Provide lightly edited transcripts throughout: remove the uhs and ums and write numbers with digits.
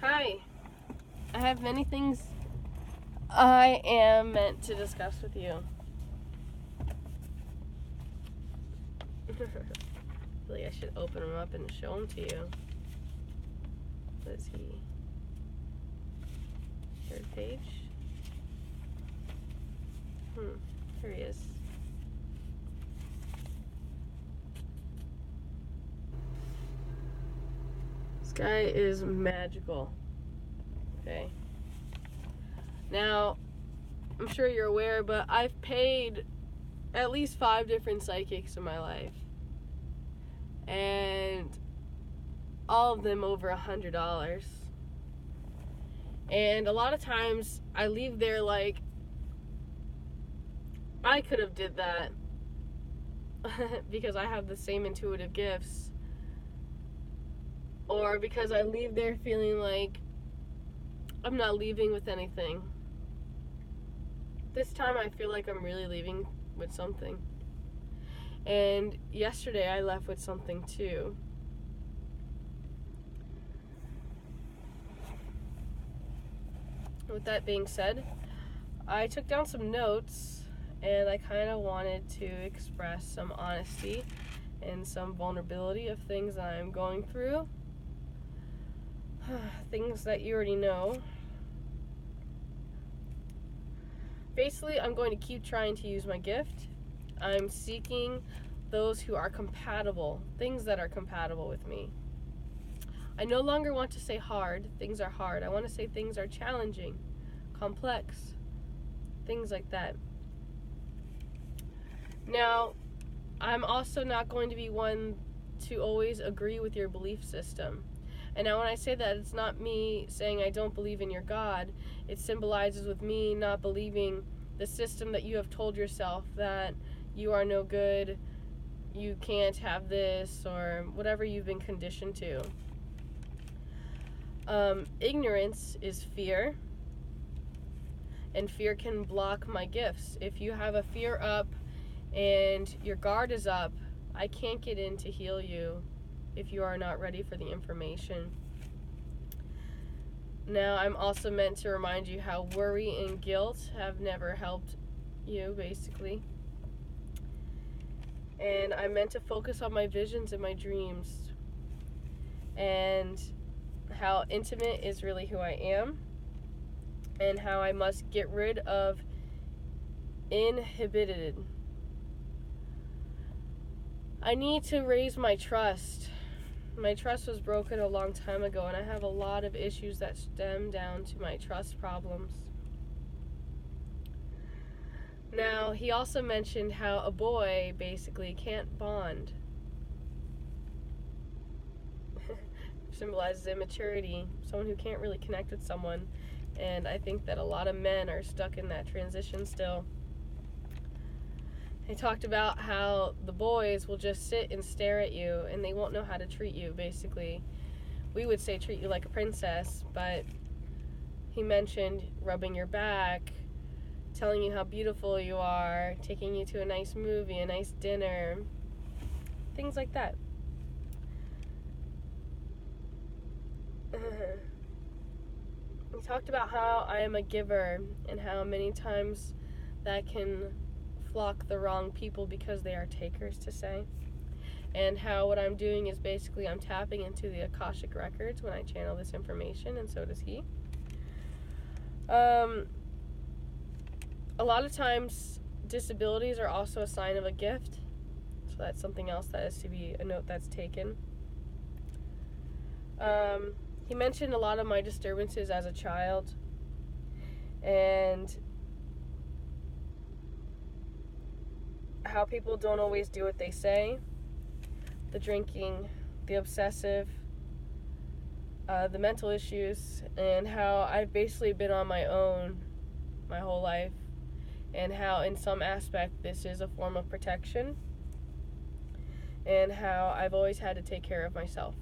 Hi. I have many things I am meant to discuss with you. I feel like I should open them up and show them to you. What is he? Third page? Here he is. This guy is magical. Okay. Now, I'm sure you're aware, but I've paid at least 5 different psychics in my life. And all of them over $100. And a lot of times I leave there like, I could have did that because I have the same intuitive gifts. Or because I leave there feeling like I'm not leaving with anything. This time I feel like I'm really leaving with something. And yesterday I left with something too. With that being said, I took down some notes and I kind of wanted to express some honesty and some vulnerability of things that I'm going through. Things that you already know. Basically, I'm going to keep trying to use my gift. I'm seeking those who are compatible, things that are compatible with me. I no longer want to say hard, things are hard. I want to say things are challenging, complex, things like that. Now, I'm also not going to be one to always agree with your belief system. And now when I say that, it's not me saying I don't believe in your God. It symbolizes with me not believing the system that you have told yourself, that you are no good, you can't have this, or whatever you've been conditioned to. Ignorance is fear, and fear can block my gifts. If you have a fear up and your guard is up, I can't get in to heal you if you are not ready for the information. Now, I'm also meant to remind you how worry and guilt have never helped you, basically. And I'm meant to focus on my visions and my dreams, and how intimate is really who I am, and how I must get rid of inhibited. I need to raise my trust. My trust was broken a long time ago, and I have a lot of issues that stem down to my trust problems. Now, he also mentioned how a boy basically can't bond. Symbolizes immaturity, someone who can't really connect with someone. And I think that a lot of men are stuck in that transition still. He talked about how the boys will just sit and stare at you and they won't know how to treat you, basically. We would say treat you like a princess, but he mentioned rubbing your back, telling you how beautiful you are, taking you to a nice movie, a nice dinner, things like that. He talked about how I am a giver and how many times that can flock the wrong people because they are takers, to say. And how what I'm doing is basically I'm tapping into the Akashic records when I channel this information, and so does he. A lot of times disabilities are also a sign of a gift, so that's something else that is to be a note that's taken. He mentioned a lot of my disturbances as a child, and how people don't always do what they say, the drinking, the obsessive, the mental issues, and how I've basically been on my own my whole life, and how in some aspect this is a form of protection, and how I've always had to take care of myself.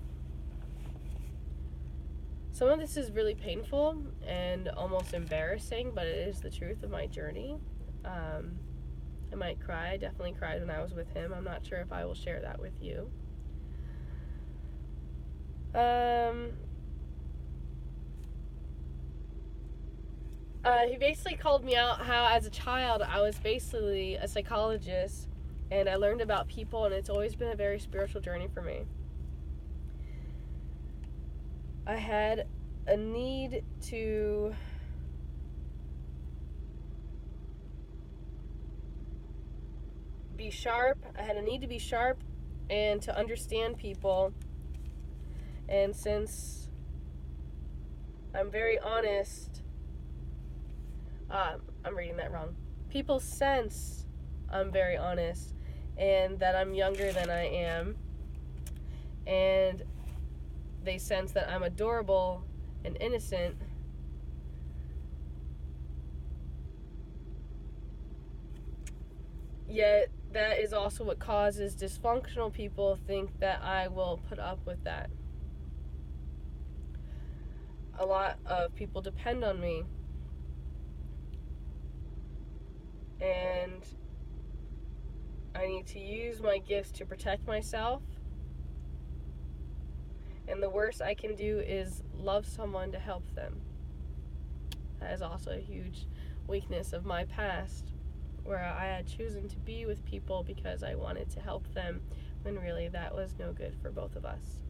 Some of this is really painful and almost embarrassing, but it is the truth of my journey. I might cry. I definitely cried when I was with him. I'm not sure if I will share that with you. He basically called me out how as a child I was basically a psychologist and I learned about people, and it's always been a very spiritual journey for me. I had a need to be sharp. I had a need to be sharp and to understand people. And since I'm very honest, I'm reading that wrong. People sense I'm very honest and that I'm younger than I am. And they sense that I'm adorable and innocent. Yet that is also what causes dysfunctional people think that I will put up with that. A lot of people depend on me. And I need to use my gifts to protect myself. And the worst I can do is love someone to help them. That is also a huge weakness of my past, where I had chosen to be with people because I wanted to help them, when really that was no good for both of us.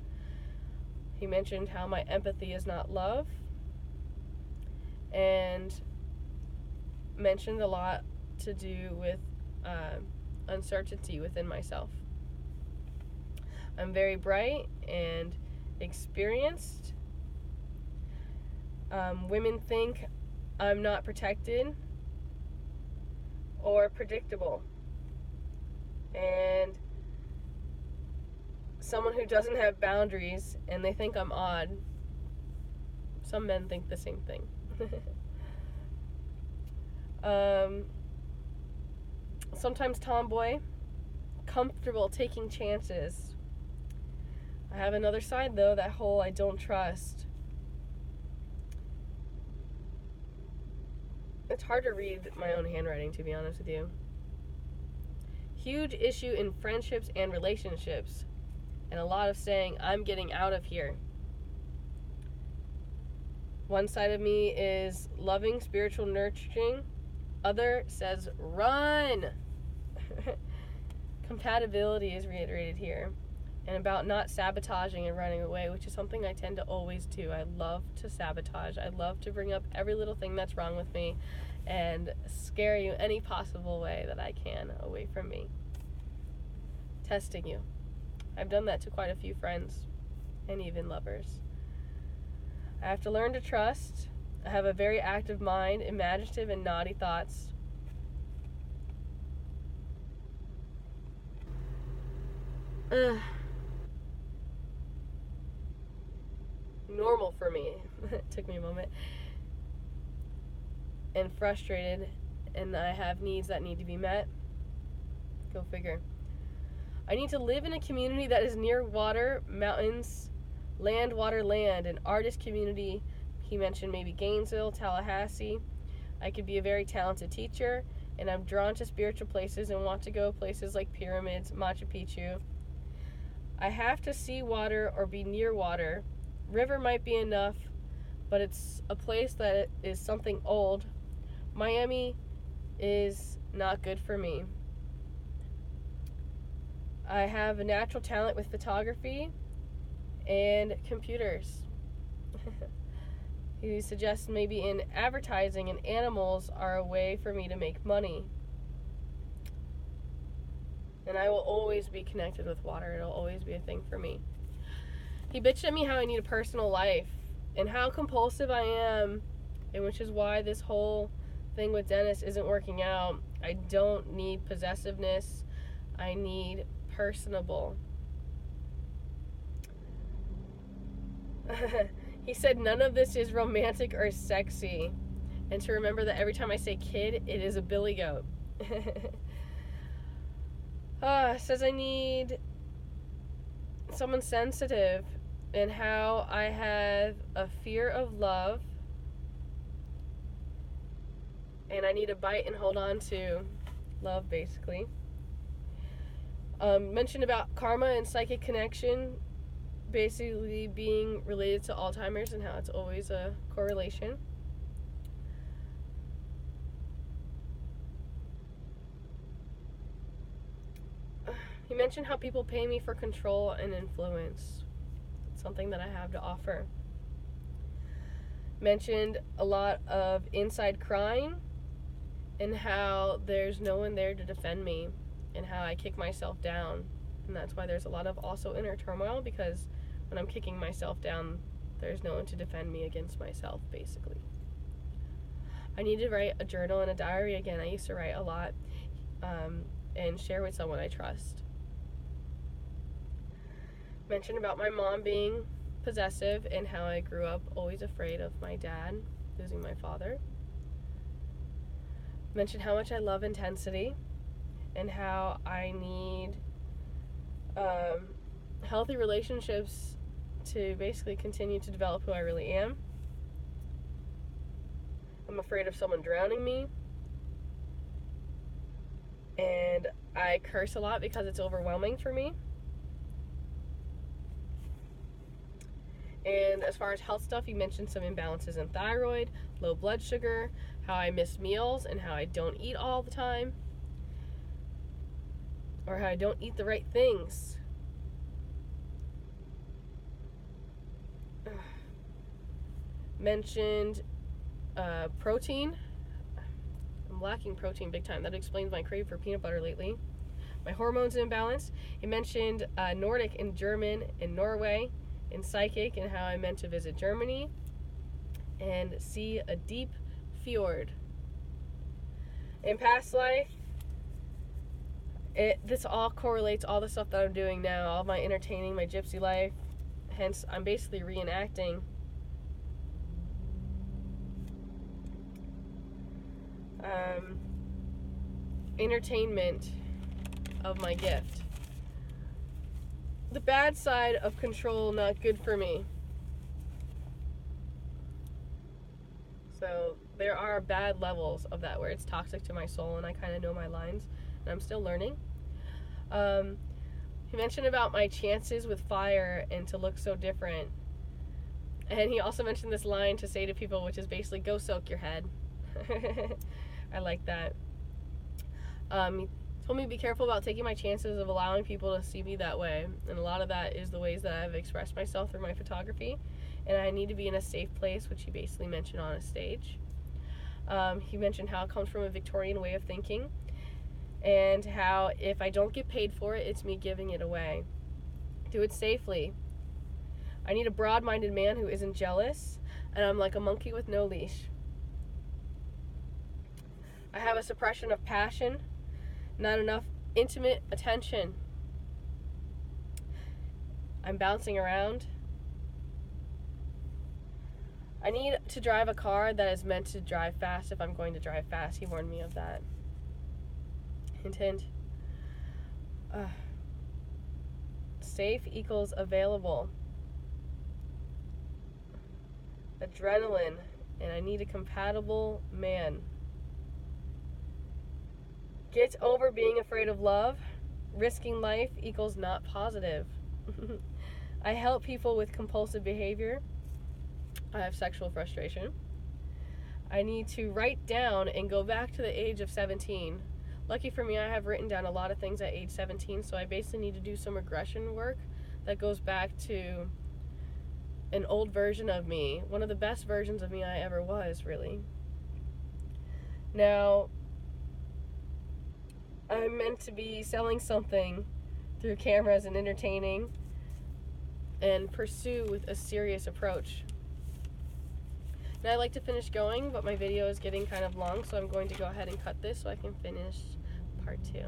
He mentioned how my empathy is not love, and mentioned a lot to do with uncertainty within myself. I'm very bright and experienced. Women think I'm not protected or predictable. And someone who doesn't have boundaries and they think I'm odd. Some men think the same thing. Sometimes tomboy, comfortable taking chances. I have another side though, that whole I don't trust. It's hard to read my own handwriting, to be honest with you. Huge issue in friendships and relationships, and a lot of saying, I'm getting out of here. One side of me is loving, spiritual, nurturing. Other says, run! Compatibility is reiterated here. And about not sabotaging and running away, which is something I tend to always do. I love to sabotage. I love to bring up every little thing that's wrong with me and scare you any possible way that I can away from me. Testing you. I've done that to quite a few friends and even lovers. I have to learn to trust. I have a very active mind, imaginative and naughty thoughts. Normal for me. It took me a moment. And frustrated, and I have needs that need to be met. Go figure. I need to live in a community that is near water, mountains, land, water, land, an artist community. He mentioned maybe Gainesville, Tallahassee. I could be a very talented teacher, and I'm drawn to spiritual places and want to go places like pyramids, Machu Picchu. I have to see water or be near water. River might be enough, but it's a place that is something old. Miami is not good for me. I have a natural talent with photography and computers. He suggests maybe in advertising, and animals are a way for me to make money. And I will always be connected with water. It'll always be a thing for me. He bitched at me how I need a personal life and how compulsive I am, and which is why this whole thing with Dennis isn't working out. I don't need possessiveness. I need personable. He said none of this is romantic or sexy. And to remember that every time I say kid, it is a billy goat. Says I need someone sensitive, and how I have a fear of love and I need to bite and hold on to love, basically. Mentioned about karma and psychic connection basically being related to Alzheimer's and how it's always a correlation. mentioned how people pay me for control and influence. It's something that I have to offer. Mentioned a lot of inside crying and how there's no one there to defend me and how I kick myself down. And that's why there's a lot of also inner turmoil, because when I'm kicking myself down, there's no one to defend me against myself, basically. I need to write a journal and a diary again. I used to write a lot and share with someone I trust. Mentioned about my mom being possessive and how I grew up always afraid of my dad losing my father. Mentioned how much I love intensity and how I need healthy relationships to basically continue to develop who I really am. I'm afraid of someone drowning me. And I curse a lot because it's overwhelming for me. And as far as health stuff, you mentioned some imbalances in thyroid, low blood sugar, how I miss meals and how I don't eat all the time, or how I don't eat the right things. Mentioned protein. I'm lacking protein big time. That explains my crave for peanut butter lately. My hormones imbalance. He mentioned Nordic and German and Norway and psychic and how I meant to visit Germany and see a deep fjord. In past life, this all correlates all the stuff that I'm doing now, all my entertaining, my gypsy life. Hence, I'm basically reenacting entertainment of my gift. The bad side of control, not good for me. So there are bad levels of that where it's toxic to my soul, and I kind of know my lines, and I'm still learning. He mentioned about my chances with fire and to look so different. And he also mentioned this line to say to people, which is basically, go soak your head. I like that. He told me to be careful about taking my chances of allowing people to see me that way. And a lot of that is the ways that I've expressed myself through my photography. And I need to be in a safe place, which he basically mentioned on a stage. He mentioned how it comes from a Victorian way of thinking, and how if I don't get paid for it, it's me giving it away. Do it safely. I need a broad-minded man who isn't jealous, and I'm like a monkey with no leash. I have a suppression of passion, not enough intimate attention. I'm bouncing around. I need to drive a car that is meant to drive fast if I'm going to drive fast. He warned me of that. Hint, hint. Safe equals available. Adrenaline. And I need a compatible man. Get over being afraid of love. Risking life equals not positive. I help people with compulsive behavior. I have sexual frustration. I need to write down and go back to the age of 17. Lucky for me, I have written down a lot of things at age 17, so I basically need to do some regression work that goes back to an old version of me. One of the best versions of me I ever was, really. Now, I'm meant to be selling something through cameras and entertaining and pursue with a serious approach. Now, I'd like to finish going, but my video is getting kind of long, so I'm going to go ahead and cut this so I can finish part 2.